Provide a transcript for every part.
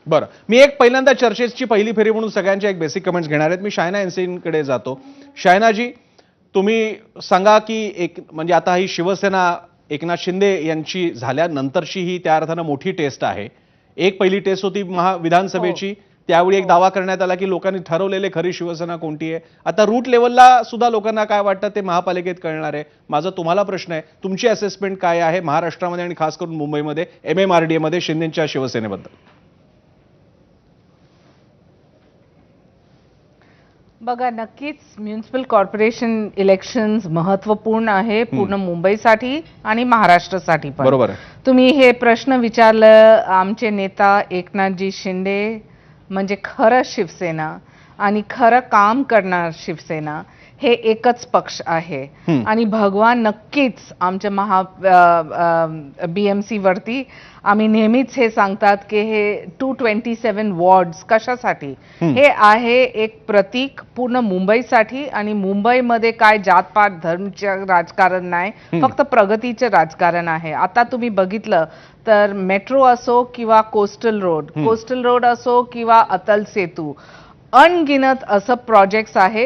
बरं, मी एक पहिल्यांदा चर्चेची पहिली फेरी म्हणून सगळ्यांच्या एक बेसिक कमेंट्स घेणार आहेत. मी शायना एनसीकडे जातो. शायनाजी, तुम्ही सांगा की एक म्हणजे आता ही शिवसेना एकनाथ शिंदे यांची झाल्यानंतरची ही त्या अर्थानं मोठी टेस्ट आहे. एक पहिली टेस्ट होती हो, विधानसभेची, त्यावेळी एक हो. दावा करण्यात आला की लोकांनी ठरवलेले खरी शिवसेना कोणती आहे. आता रूट लेवलला सुद्धा लोकांना काय वाटतं ते महापालिकेत कळणार आहे. माझा तुम्हाला प्रश्न आहे, तुमची असेसमेंट काय आहे महाराष्ट्रामध्ये आणि खास करून मुंबईमध्ये MMRDA मध्ये शिंदेच्या शिवसेनेबद्दल? बघा, नक्कीच म्युनिसिपल कॉर्पोरेशन इलेक्शन्स महत्त्वपूर्ण आहे पूर्ण मुंबईसाठी आणि महाराष्ट्रासाठी पण. बरोबर आहे. तुम्ही हे प्रश्न विचारलं, आमचे नेता एकनाथजी शिंदे म्हणजे खरं शिवसेना आणि खरं काम करणार शिवसेना हे एकच पक्ष आहे. आणि भगवान नक्कीच आमच्या BMC वरती आम्ही नेहमीच हे सांगतात की हे 227 वॉर्ड्स कशासाठी, हे आहे एक प्रतीक पूर्ण मुंबईसाठी. आणि मुंबईमध्ये काय जातपात धर्मचं राजकारण नाही, फक्त प्रगतीचे राजकारण आहे. आता तुम्ही बघितलं तर मेट्रो असो किंवा कोस्टल रोड असो किंवा अटल सेतू, अनगिनत असं प्रोजेक्ट्स आहे.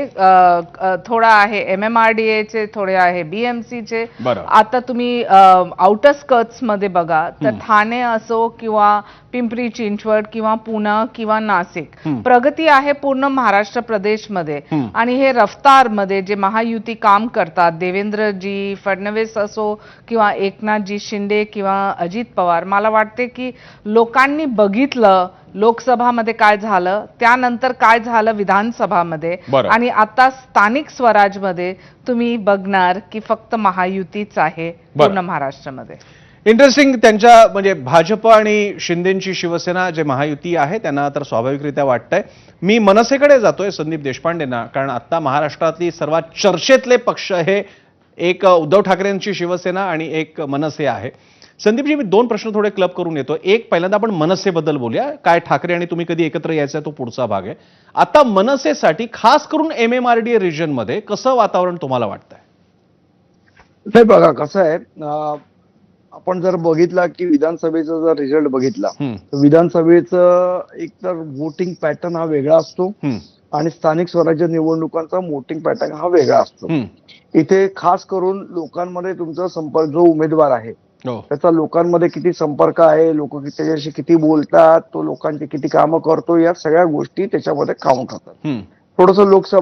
थोडा आहे MMRDA चे, थोडे आहे BMC चे. आता तुम्ही आउटर स्कर्ट्स मध्ये बघा तर ठाणे असो किंवा पिंपरी चिंचवड किंवा पुणे किंवा नाशिक, प्रगती आहे पूर्ण महाराष्ट्र प्रदेशमध्ये. आणि हे रफ्तार मध्ये जे महायुती काम करतात, देवेंद्रजी फडणवीस असो किंवा एकनाथजी शिंदे किंवा अजित पवार, मला वाटते की लोकांनी बघितलं लोकसभामध्ये काय झालं, त्यानंतर काय झालं विधानसभामध्ये, आणि आता स्थानिक स्वराजमध्ये तुम्ही बघणार की फक्त महायुतीच आहे पूर्ण महाराष्ट्रामध्ये. इंटरेस्टिंग. त्यांच्या म्हणजे भाजप आणि शिंदेची शिवसेना जे महायुती आहे त्यांना तर स्वाभाविकरित्या वाटतंय. मी मनसेकडे जातोय, संदीप देशपांडेंना, कारण आता महाराष्ट्रातली सर्वात चर्चेतले पक्ष हे एक उद्धव ठाकरेंची शिवसेना आणि एक मनसे आहे. संदीपजी, मी दोन प्रश्न थोडे क्लब करून येतो. एक, पहिल्यांदा आपण मनसेबद्दल बोलूया. काय ठाकरे आणि तुम्ही कधी एकत्र यायचा तो पुढचा भाग आहे. आता मनसेसाठी खास करून MMRDA रिजनमध्ये कसं वातावरण तुम्हाला वाटतंय? नाही, बघा कसं आहे, आपण जर बघितला की विधानसभेचा जर रिझल्ट बघितला तर विधानसभेचं एकतर वोटिंग पॅटर्न हा वेगळा असतो आणि स्थानिक स्वराज्य निवडणुकांचा वोटिंग पॅटर्न हा वेगळा असतो. इथे खास करून लोकांमध्ये तुमचा संपर्क, जो उमेदवार आहे त्याचा लोकांमध्ये किती संपर्क आहे, लोक त्याच्याशी किती बोलतात, तो लोकांची किती कामं करतो, या सगळ्या गोष्टी त्याच्यामध्ये काउंट होतात. थोडंसं लोकसभा